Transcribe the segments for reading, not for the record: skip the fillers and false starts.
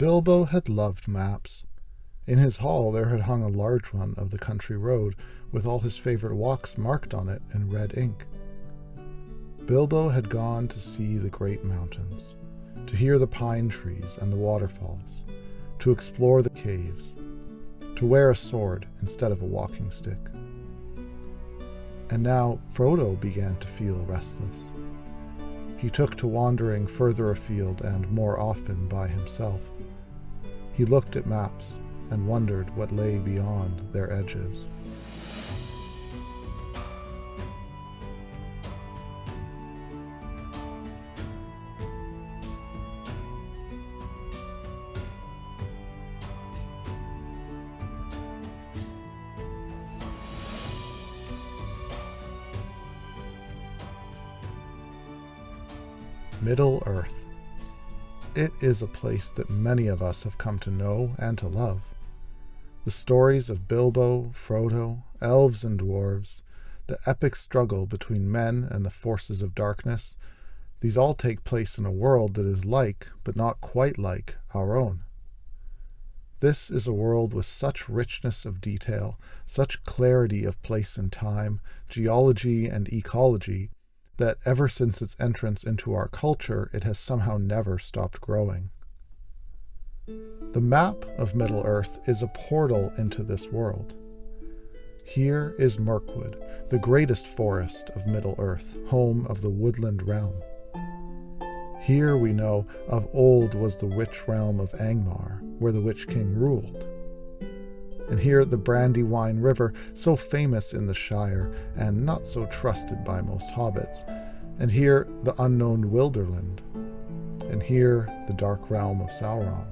Bilbo had loved maps. In his hall there had hung a large one of the country road, with all his favorite walks marked on it in red ink. Bilbo had gone to see the great mountains, to hear the pine trees and the waterfalls, to explore the caves, to wear a sword instead of a walking stick. And now Frodo began to feel restless. He took to wandering further afield and more often by himself. He looked at maps and wondered what lay beyond their edges. Middle-earth. It is a place that many of us have come to know and to love. The stories of Bilbo, Frodo, elves and dwarves, the epic struggle between men and the forces of darkness, these all take place in a world that is like, but not quite like, our own. This is a world with such richness of detail, such clarity of place and time, geology and ecology, that ever since its entrance into our culture, it has somehow never stopped growing. The map of Middle-earth is a portal into this world. Here is Mirkwood, the greatest forest of Middle-earth, home of the woodland realm. Here, we know, of old was the witch realm of Angmar, where the Witch King ruled. And here the Brandywine River, so famous in the Shire and not so trusted by most hobbits. And here the unknown Wilderland. And here the dark realm of Sauron.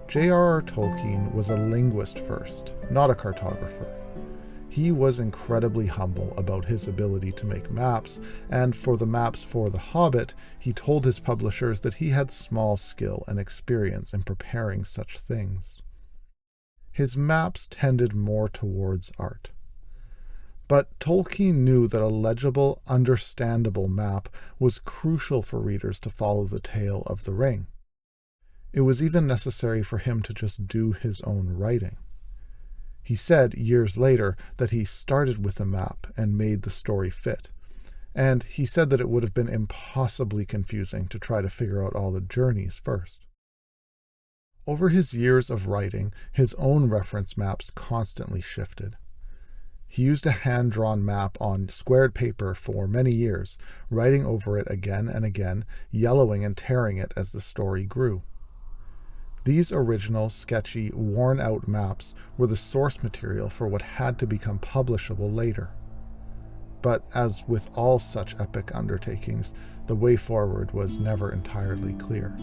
JRR Tolkien was a linguist first, not a cartographer. He was incredibly humble about his ability to make maps, and for the maps for The Hobbit, he told his publishers that he had small skill and experience in preparing such things. His maps tended more towards art. But Tolkien knew that a legible, understandable map was crucial for readers to follow the tale of the ring. It was even necessary for him to just do his own writing. He said years later that he started with a map and made the story fit. And he said that it would have been impossibly confusing to try to figure out all the journeys first. Over his years of writing, his own reference maps constantly shifted. He used a hand-drawn map on squared paper for many years, writing over it again and again, yellowing and tearing it as the story grew. These original, sketchy, worn-out maps were the source material for what had to become publishable later. But as with all such epic undertakings, the way forward was never entirely clear.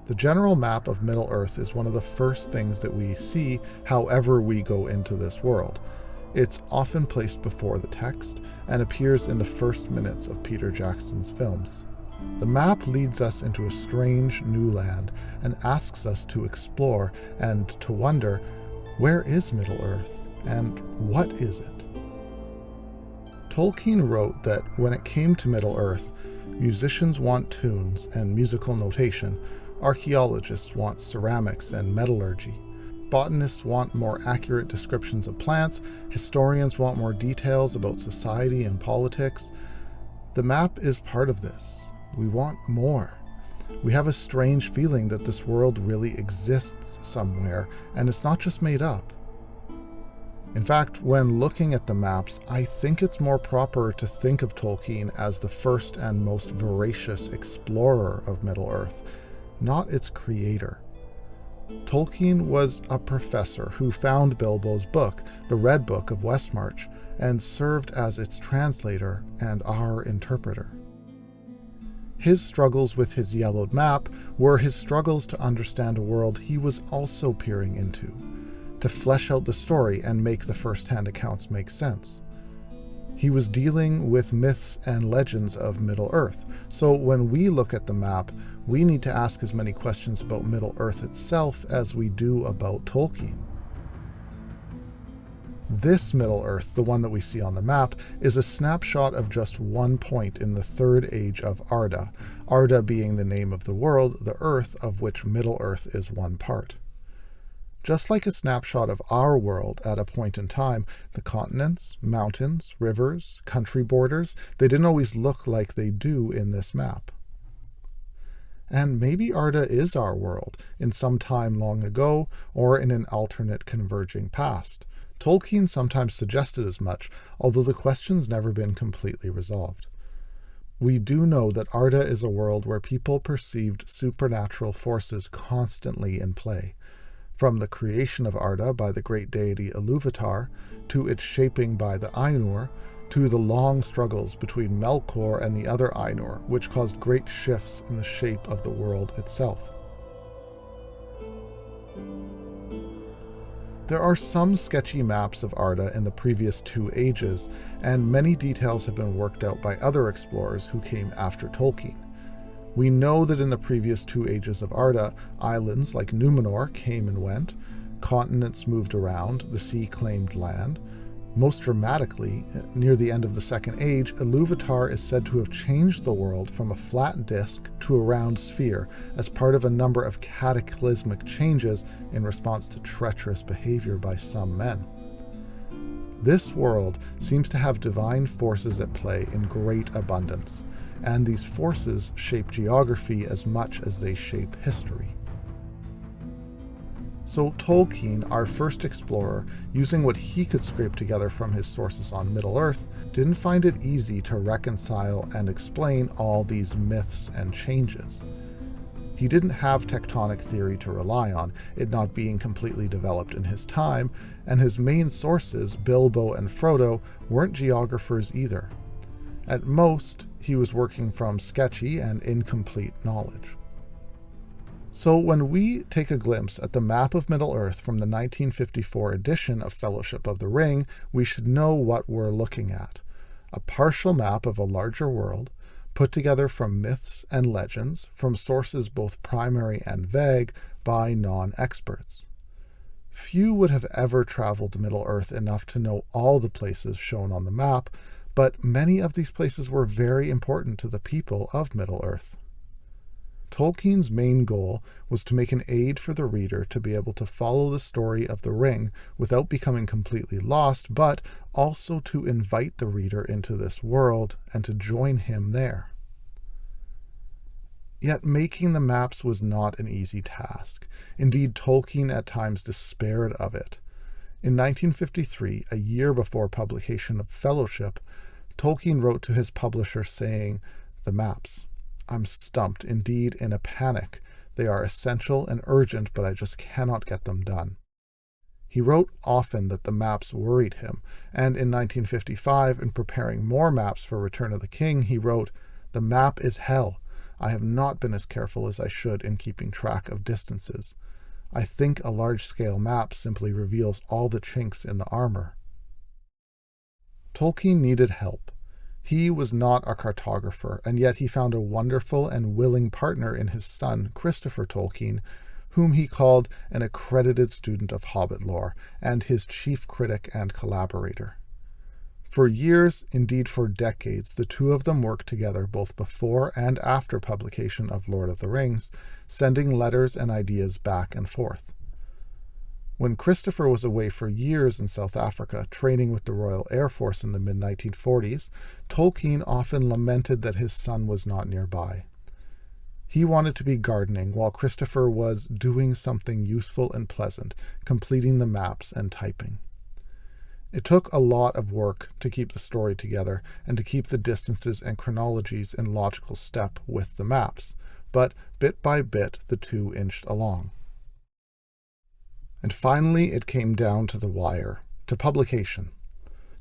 The general map of Middle-earth is one of the first things that we see however we go into this world. It's often placed before the text and appears in the first minutes of Peter Jackson's films. The map leads us into a strange new land and asks us to explore and to wonder, where is Middle-earth and what is it? Tolkien wrote that when it came to Middle-earth, musicians want tunes and musical notation, archaeologists want ceramics and metallurgy, botanists want more accurate descriptions of plants, historians want more details about society and politics. The map is part of this. We want more. We have a strange feeling that this world really exists somewhere, and it's not just made up. In fact, when looking at the maps, I think it's more proper to think of Tolkien as the first and most voracious explorer of Middle-earth, not its creator. Tolkien was a professor who found Bilbo's book, the Red Book of Westmarch, and served as its translator and our interpreter. His struggles with his yellowed map were his struggles to understand a world he was also peering into, to flesh out the story and make the first-hand accounts make sense. He was dealing with myths and legends of Middle-earth, so when we look at the map, we need to ask as many questions about Middle-earth itself as we do about Tolkien. This Middle-earth, the one that we see on the map, is a snapshot of just one point in the third age of Arda, Arda being the name of the world, the Earth, of which Middle-earth is one part. Just like a snapshot of our world at a point in time, the continents, mountains, rivers, country borders, they didn't always look like they do in this map. And maybe Arda is our world, in some time long ago, or in an alternate converging past. Tolkien sometimes suggested as much, although the question's never been completely resolved. We do know that Arda is a world where people perceived supernatural forces constantly in play, from the creation of Arda by the great deity Iluvatar, to its shaping by the Ainur, to the long struggles between Melkor and the other Ainur, which caused great shifts in the shape of the world itself. There are some sketchy maps of Arda in the previous 2 ages, and many details have been worked out by other explorers who came after Tolkien. We know that in the previous 2 ages of Arda, islands like Numenor came and went, continents moved around, the sea claimed land. Most dramatically, near the end of the Second Age, Iluvatar is said to have changed the world from a flat disk to a round sphere as part of a number of cataclysmic changes in response to treacherous behavior by some men. This world seems to have divine forces at play in great abundance, and these forces shape geography as much as they shape history. So Tolkien, our first explorer, using what he could scrape together from his sources on Middle-earth, didn't find it easy to reconcile and explain all these myths and changes. He didn't have tectonic theory to rely on, it not being completely developed in his time, and his main sources, Bilbo and Frodo, weren't geographers either. At most, he was working from sketchy and incomplete knowledge. So when we take a glimpse at the map of Middle-earth from the 1954 edition of Fellowship of the Ring, we should know what we're looking at. A partial map of a larger world, put together from myths and legends, from sources both primary and vague, by non-experts. Few would have ever traveled Middle-earth enough to know all the places shown on the map, but many of these places were very important to the people of Middle-earth. Tolkien's main goal was to make an aid for the reader to be able to follow the story of the ring without becoming completely lost, but also to invite the reader into this world and to join him there. Yet making the maps was not an easy task. Indeed, Tolkien at times despaired of it. In 1953, a year before publication of Fellowship, Tolkien wrote to his publisher saying, "The maps. I'm stumped, indeed in a panic. They are essential and urgent, but I just cannot get them done." He wrote often that the maps worried him, and in 1955, in preparing more maps for Return of the King, he wrote, "The map is hell. I have not been as careful as I should in keeping track of distances. I think a large-scale map simply reveals all the chinks in the armor." Tolkien needed help. He was not a cartographer, and yet he found a wonderful and willing partner in his son, Christopher Tolkien, whom he called an accredited student of Hobbit lore, and his chief critic and collaborator. For years, indeed for decades, the two of them worked together both before and after publication of Lord of the Rings, sending letters and ideas back and forth. When Christopher was away for years in South Africa, training with the Royal Air Force in the mid-1940s, Tolkien often lamented that his son was not nearby. He wanted to be gardening while Christopher was doing something useful and pleasant, completing the maps and typing. It took a lot of work to keep the story together and to keep the distances and chronologies in logical step with the maps, but bit by bit the two inched along. And finally it came down to the wire, to publication.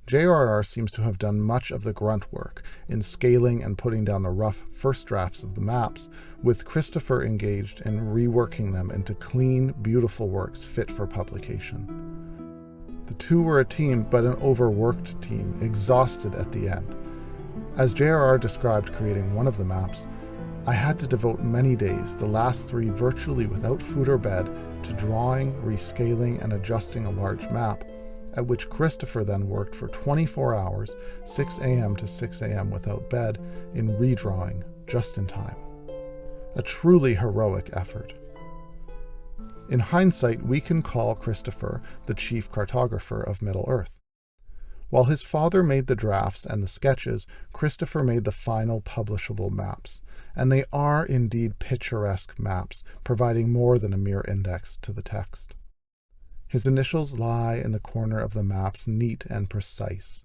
JRR seems to have done much of the grunt work in scaling and putting down the rough first drafts of the maps, with Christopher engaged in reworking them into clean, beautiful works fit for publication. The two were a team, but an overworked team, exhausted at the end. As JRR described creating one of the maps, "I had to devote many days, the last 3 virtually without food or bed, to drawing, rescaling, and adjusting a large map. at which Christopher then worked for 24 hours, 6 a.m. to 6 a.m. without bed, in redrawing just in time. A truly heroic effort. In hindsight, we can call Christopher the chief cartographer of Middle-earth. While his father made the drafts and the sketches, Christopher made the final publishable maps, and they are indeed picturesque maps, providing more than a mere index to the text. His initials lie in the corner of the maps, neat and precise.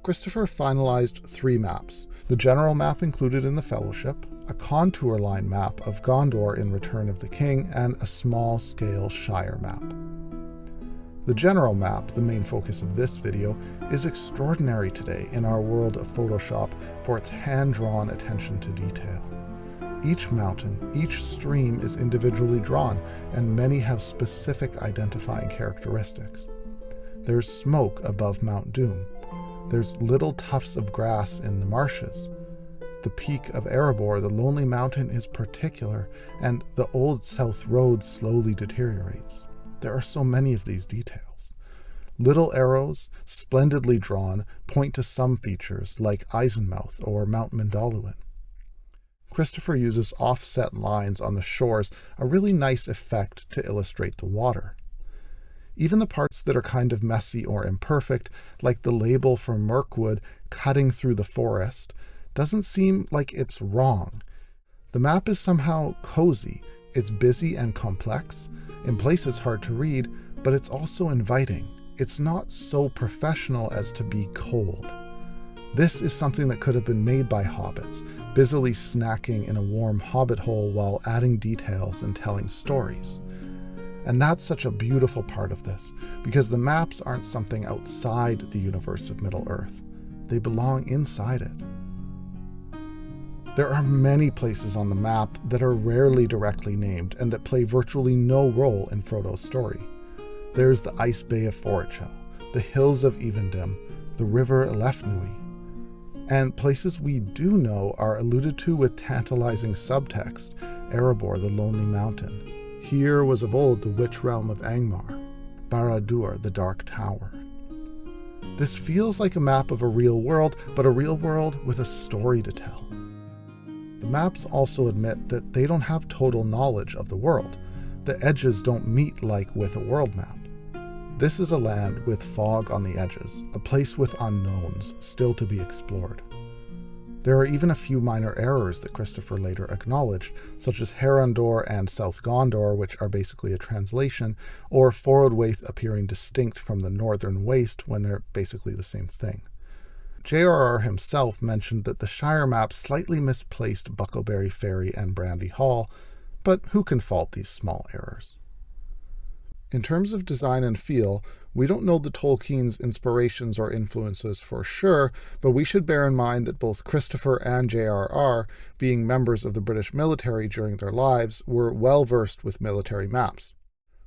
Christopher finalized 3 maps: the general map included in the Fellowship, a contour line map of Gondor in Return of the King, and a small-scale Shire map. The general map, the main focus of this video, is extraordinary today in our world of Photoshop for its hand-drawn attention to detail. Each mountain, each stream is individually drawn, and many have specific identifying characteristics. There's smoke above Mount Doom. There's little tufts of grass in the marshes. The peak of Erebor, the lonely mountain, is particular, and the old south road slowly deteriorates. There are so many of these details. Little arrows, splendidly drawn, point to some features, like Eisenmouth or Mount Mindalluin. Christopher uses offset lines on the shores, a really nice effect to illustrate the water. Even the parts that are kind of messy or imperfect, like the label for Mirkwood cutting through the forest, doesn't seem like it's wrong. The map is somehow cozy. It's busy and complex, in places hard to read, but it's also inviting. It's not so professional as to be cold. This is something that could have been made by hobbits, busily snacking in a warm hobbit hole while adding details and telling stories. And that's such a beautiful part of this, because the maps aren't something outside the universe of Middle-earth. They belong inside it. There are many places on the map that are rarely directly named and that play virtually no role in Frodo's story. There's the Ice Bay of Forichel, the hills of Evendim, the river Elefnui, and places we do know are alluded to with tantalizing subtext: Erebor, the lonely mountain. Here was of old the witch realm of Angmar, Barad-dûr, the dark tower. This feels like a map of a real world, but a real world with a story to tell. The maps also admit that they don't have total knowledge of the world. The edges don't meet like with a world map. This is a land with fog on the edges, a place with unknowns still to be explored. There are even a few minor errors that Christopher later acknowledged, such as Harandor and South Gondor, which are basically a translation, or Forodwaith appearing distinct from the Northern Waste when they're basically the same thing. JRR himself mentioned that the Shire map slightly misplaced Buckleberry Ferry and Brandy Hall, but who can fault these small errors? In terms of design and feel, we don't know the Tolkien's inspirations or influences for sure, but we should bear in mind that both Christopher and JRR, being members of the British military during their lives, were well versed with military maps.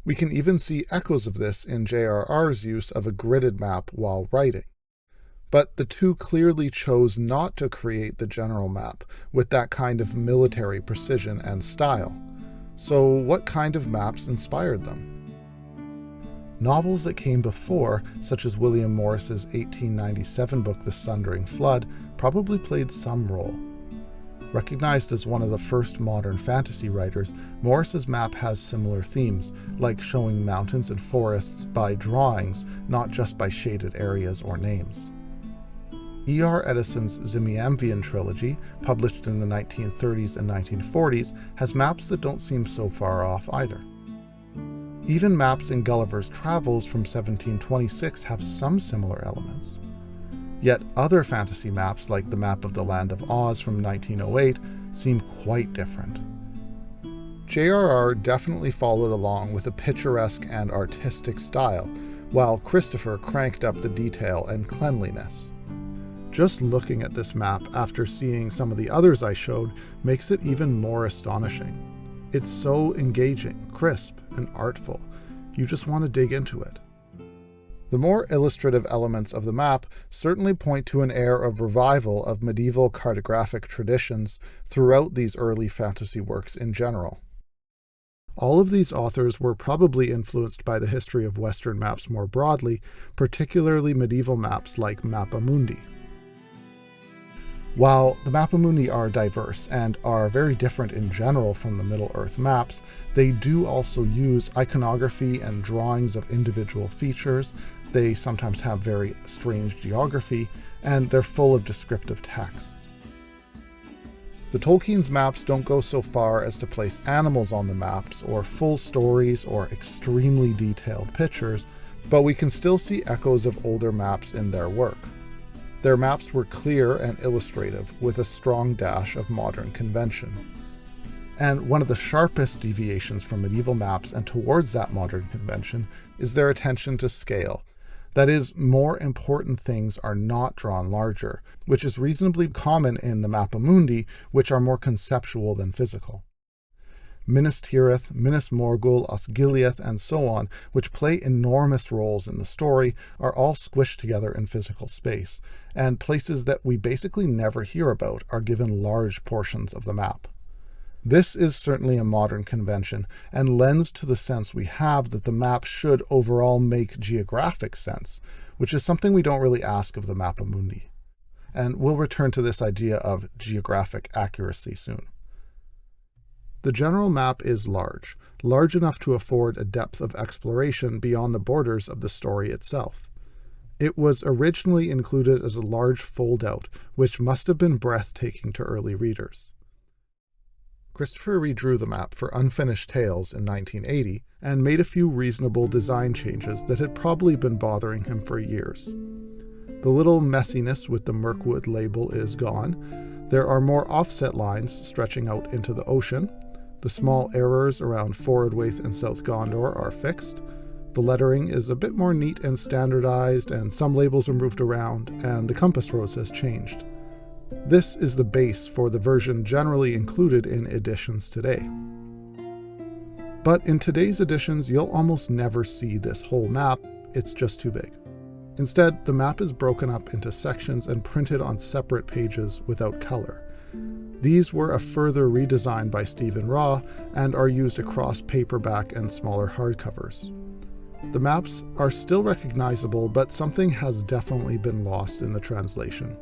We can even see echoes of this in JRR's use of a gridded map while writing. But the two clearly chose not to create the general map with that kind of military precision and style. So what kind of maps inspired them? Novels that came before, such as William Morris's 1897 book The Sundering Flood, probably played some role. Recognized as one of the first modern fantasy writers, Morris's map has similar themes, like showing mountains and forests by drawings, not just by shaded areas or names. E.R. Edison's Zimiamvian trilogy, published in the 1930s and 1940s, has maps that don't seem so far off either. Even maps in Gulliver's Travels from 1726 have some similar elements. Yet other fantasy maps, like the map of the Land of Oz from 1908, seem quite different. JRR definitely followed along with a picturesque and artistic style, while Christopher cranked up the detail and cleanliness. Just looking at this map after seeing some of the others I showed makes it even more astonishing. It's so engaging, crisp, and artful. You just want to dig into it. The more illustrative elements of the map certainly point to an air of revival of medieval cartographic traditions throughout these early fantasy works in general. All of these authors were probably influenced by the history of Western maps more broadly, particularly medieval maps like Mappa Mundi. While the Mappa Mundi are diverse and are very different in general from the Middle-earth maps, they do also use iconography and drawings of individual features. They sometimes have very strange geography, and they're full of descriptive texts. The Tolkien's maps don't go so far as to place animals on the maps, or full stories, or extremely detailed pictures, but we can still see echoes of older maps in their work. Their maps were clear and illustrative, with a strong dash of modern convention. And one of the sharpest deviations from medieval maps and towards that modern convention is their attention to scale. That is, more important things are not drawn larger, which is reasonably common in the Mappa Mundi, which are more conceptual than physical. Minas Tirith, Minas Morgul, Osgiliath, and so on, which play enormous roles in the story, are all squished together in physical space, and places that we basically never hear about are given large portions of the map. This is certainly a modern convention, and lends to the sense we have that the map should overall make geographic sense, which is something we don't really ask of the Mappa Mundi. And we'll return to this idea of geographic accuracy soon. The general map is large enough to afford a depth of exploration beyond the borders of the story itself. It was originally included as a large fold-out, which must have been breathtaking to early readers. Christopher redrew the map for Unfinished Tales in 1980 and made a few reasonable design changes that had probably been bothering him for years. The little messiness with the Mirkwood label is gone. There are more offset lines stretching out into the ocean. The small errors around Forodwaith and South Gondor are fixed. The lettering is a bit more neat and standardized, and some labels are moved around, and the compass rose has changed. This is the base for the version generally included in editions today. But in today's editions, you'll almost never see this whole map. It's just too big. Instead, the map is broken up into sections and printed on separate pages without color. These were a further redesign by Stephen Raw and are used across paperback and smaller hardcovers. The maps are still recognizable, but something has definitely been lost in the translation.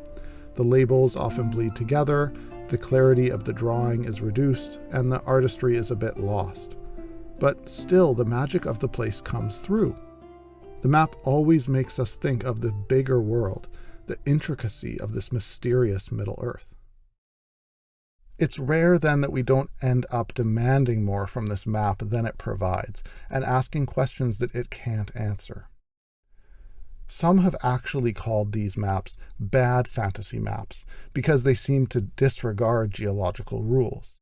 The labels often bleed together, the clarity of the drawing is reduced, and the artistry is a bit lost. But still, the magic of the place comes through. The map always makes us think of the bigger world, the intricacy of this mysterious Middle-earth. It's rare then that we don't end up demanding more from this map than it provides, and asking questions that it can't answer. Some have actually called these maps bad fantasy maps, because they seem to disregard geological rules.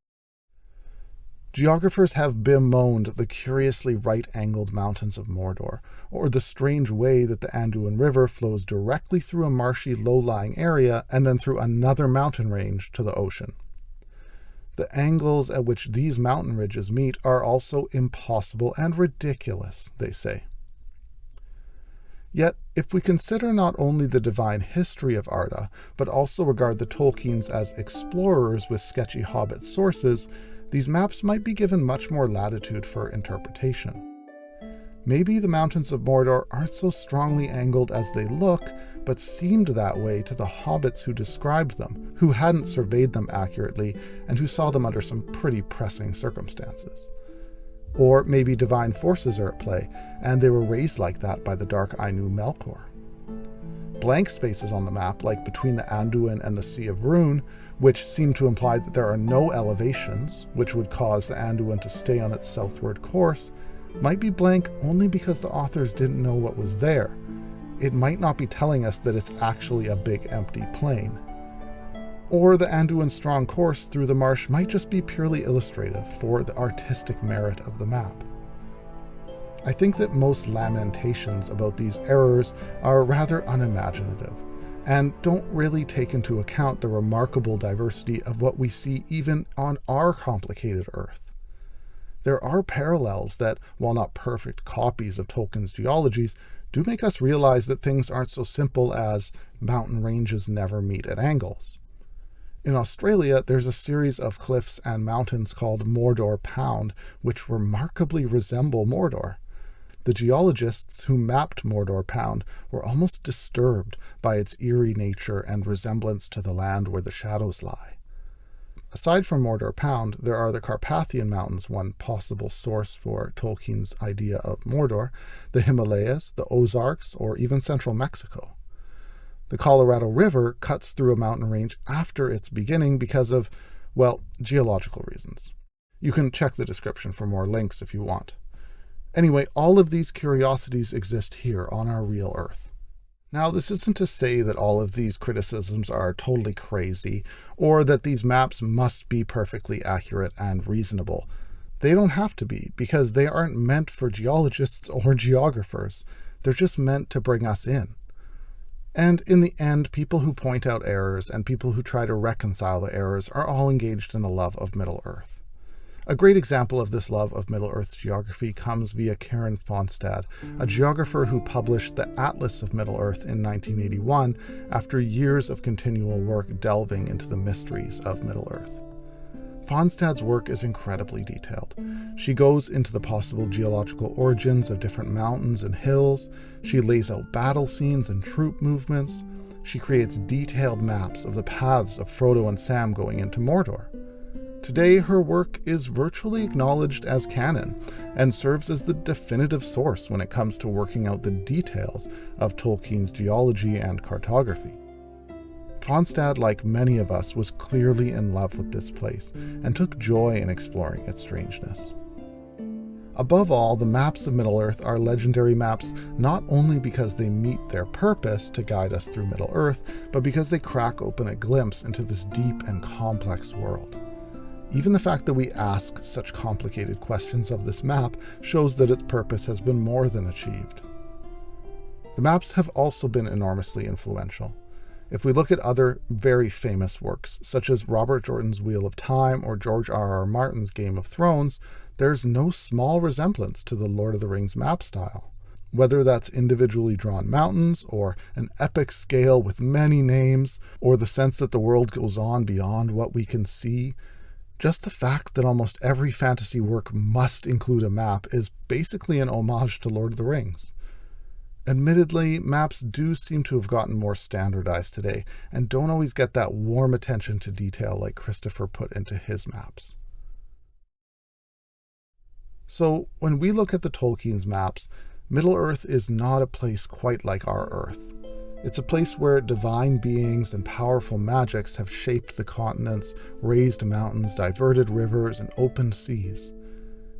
Geographers have bemoaned the curiously right-angled mountains of Mordor, or the strange way that the Anduin River flows directly through a marshy low-lying area and then through another mountain range to the ocean. The angles at which these mountain ridges meet are also impossible and ridiculous, they say. Yet, if we consider not only the divine history of Arda, but also regard the Tolkiens as explorers with sketchy hobbit sources, these maps might be given much more latitude for interpretation. Maybe the mountains of Mordor aren't so strongly angled as they look, but seemed that way to the hobbits who described them, who hadn't surveyed them accurately, and who saw them under some pretty pressing circumstances. Or maybe divine forces are at play, and they were raised like that by the dark Ainu Melkor. Blank spaces on the map, like between the Anduin and the Sea of Rhûn, which seem to imply that there are no elevations, which would cause the Anduin to stay on its southward course, might be blank only because the authors didn't know what was there. It might not be telling us that it's actually a big empty plain. Or the Anduin's strong course through the marsh might just be purely illustrative for the artistic merit of the map. I think that most lamentations about these errors are rather unimaginative, and don't really take into account the remarkable diversity of what we see even on our complicated Earth. There are parallels that, while not perfect copies of Tolkien's geologies, do make us realize that things aren't so simple as mountain ranges never meet at angles. In Australia, there's a series of cliffs and mountains called Mordor Pound, which remarkably resemble Mordor. The geologists who mapped Mordor Pound were almost disturbed by its eerie nature and resemblance to the land where the shadows lie. Aside from Mordor Pound, there are the Carpathian Mountains, one possible source for Tolkien's idea of Mordor, the Himalayas, the Ozarks, or even central Mexico. The Colorado River cuts through a mountain range after its beginning because of, well, geological reasons. You can check the description for more links if you want. Anyway, all of these curiosities exist here on our real Earth. Now, this isn't to say that all of these criticisms are totally crazy, or that these maps must be perfectly accurate and reasonable. They don't have to be, because they aren't meant for geologists or geographers. They're just meant to bring us in. And in the end, people who point out errors and people who try to reconcile the errors are all engaged in a love of Middle-earth. A great example of this love of Middle-earth's geography comes via Karen Fonstad, a geographer who published the Atlas of Middle-earth in 1981 after years of continual work delving into the mysteries of Middle-earth. Fonstad's work is incredibly detailed. She goes into the possible geological origins of different mountains and hills. She lays out battle scenes and troop movements. She creates detailed maps of the paths of Frodo and Sam going into Mordor. Today, her work is virtually acknowledged as canon and serves as the definitive source when it comes to working out the details of Tolkien's geology and cartography. Fonstad, like many of us, was clearly in love with this place and took joy in exploring its strangeness. Above all, the maps of Middle-earth are legendary maps not only because they meet their purpose to guide us through Middle-earth, but because they crack open a glimpse into this deep and complex world. Even the fact that we ask such complicated questions of this map shows that its purpose has been more than achieved. The maps have also been enormously influential. If we look at other very famous works, such as Robert Jordan's Wheel of Time or George R.R. Martin's Game of Thrones, there's no small resemblance to the Lord of the Rings map style. Whether that's individually drawn mountains, or an epic scale with many names, or the sense that the world goes on beyond what we can see, just the fact that almost every fantasy work must include a map is basically an homage to Lord of the Rings. Admittedly, maps do seem to have gotten more standardized today and don't always get that warm attention to detail like Christopher put into his maps. So when we look at the Tolkien's maps, Middle-earth is not a place quite like our Earth. It's a place where divine beings and powerful magics have shaped the continents, raised mountains, diverted rivers, and opened seas.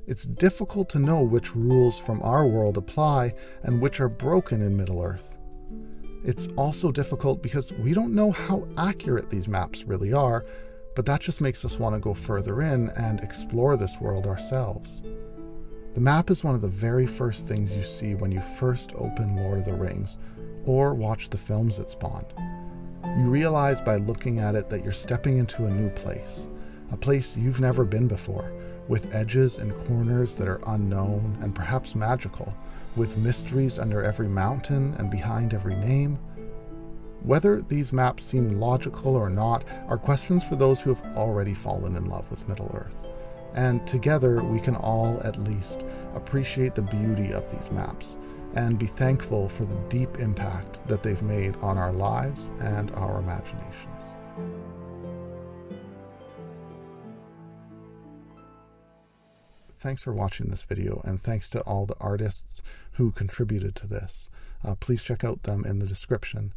It's difficult to know which rules from our world apply and which are broken in Middle-earth. It's also difficult because we don't know how accurate these maps really are, but that just makes us want to go further in and explore this world ourselves. The map is one of the very first things you see when you first open Lord of the Rings, or watch the films it spawned. You realize by looking at it that you're stepping into a new place, a place you've never been before, with edges and corners that are unknown and perhaps magical, with mysteries under every mountain and behind every name. Whether these maps seem logical or not are questions for those who have already fallen in love with Middle-earth. And together we can all, at least, appreciate the beauty of these maps and be thankful for the deep impact that they've made on our lives and our imaginations. Thanks for watching this video, and thanks to all the artists who contributed to this. Please check out them in the description.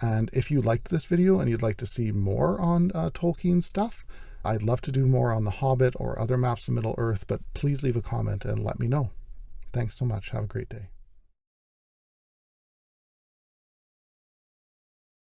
And if you liked this video and you'd like to see more on Tolkien stuff, I'd love to do more on The Hobbit or other maps of Middle-earth, but please leave a comment and let me know. Thanks so much. Have a great day.